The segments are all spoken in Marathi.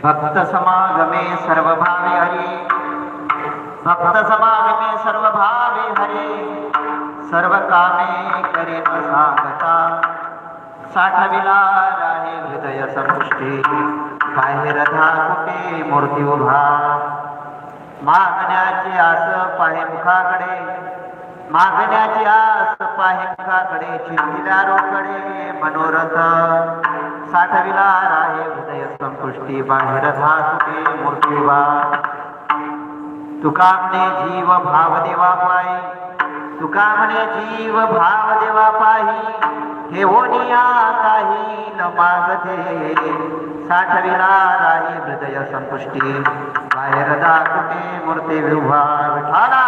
भक्त समागमे सर्व भावे हरी, भक्त समागमे सर्व भावे हरी, सर्व कामे करीन सांगता, साठविला राहे हृदय संपुष्टी, बाहेर धाकुटे मूर्ती उभा, मागण्याची आस पाहे मुखाकडे, मागण्याची आस पाहे मुखाकडे, चिंतिल्या रोकडे मनोरथ, साठविला राहे हृदय संपुष्टी, बाहेर धाकुटे मूर्ती उभा. तुका म्हणे जीव भाव देवा पाही, तुका म्हणे जीव भाव देवा पाही, हे होनिया काही न मागते, साठविला राही हृदय संपुष्टी, बाहेर दाखुटे मूर्ती विभा. विठाला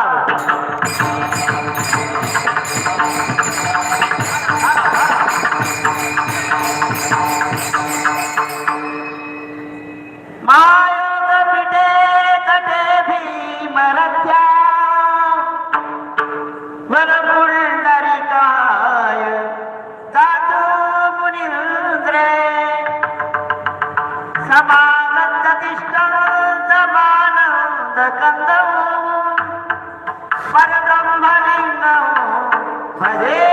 मायोग पिटे तटे भीमरथ्या, वरपुंडरिकाय जातु मुनींद्रे, समागत तिष्ठन्त मानंद कंदम्, परब्रह्मलिंगम् भजे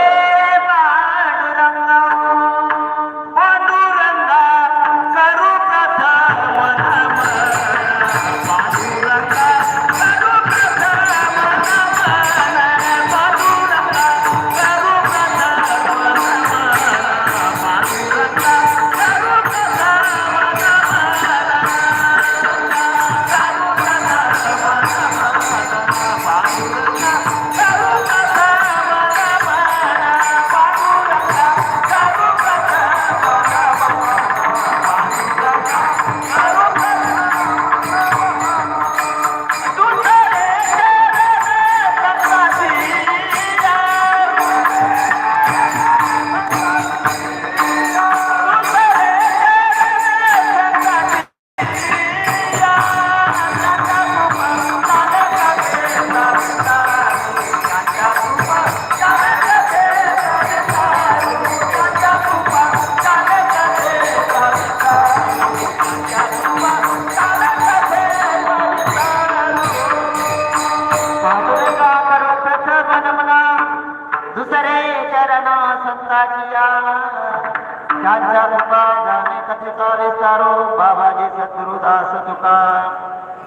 त्यांच्या कृपा जाणे कथिता विस्तारो, बाबाजी सद्गुरुदास तुका.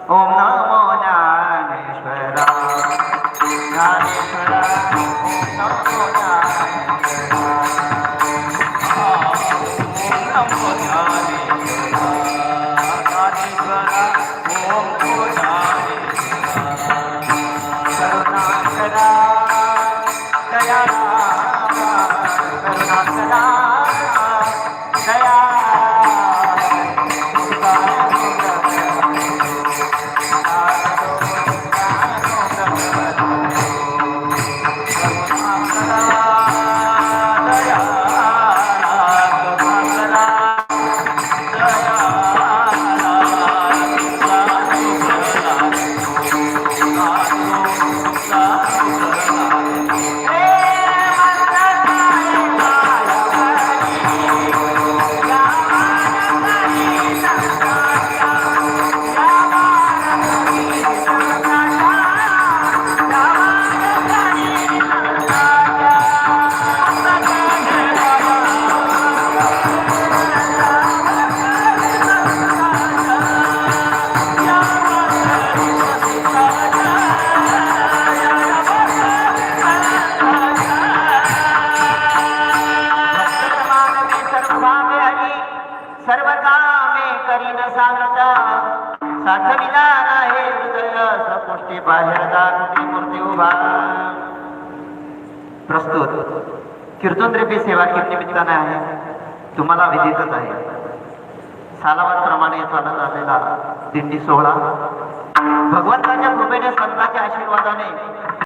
ओम नमो ज्ञानेश्वरा, ज्ञानेश्वरा, ओम नमो ज्ञानेश्वरा, ओम नमो ज्ञानेश्वरा, ज्ञानेश्वरा, ओम नमो ज्ञानेश्वरा, करुणाकरा दया, करुणाकरा दया. सर्व कामे करीन सांगता, साठविला राहे हृदय संपुष्टी, बाहेर दाखुटी मूर्ती उभा. प्रस्तुत कीर्तनद्रव्य सेवा निमित्ताने आहे, तुम्हाला विदितच आहे. सालावारप्रमाणे चालत आलेला दिंडी सोहळा भगवंताच्या कृपेने, संतांच्या आशीर्वादाने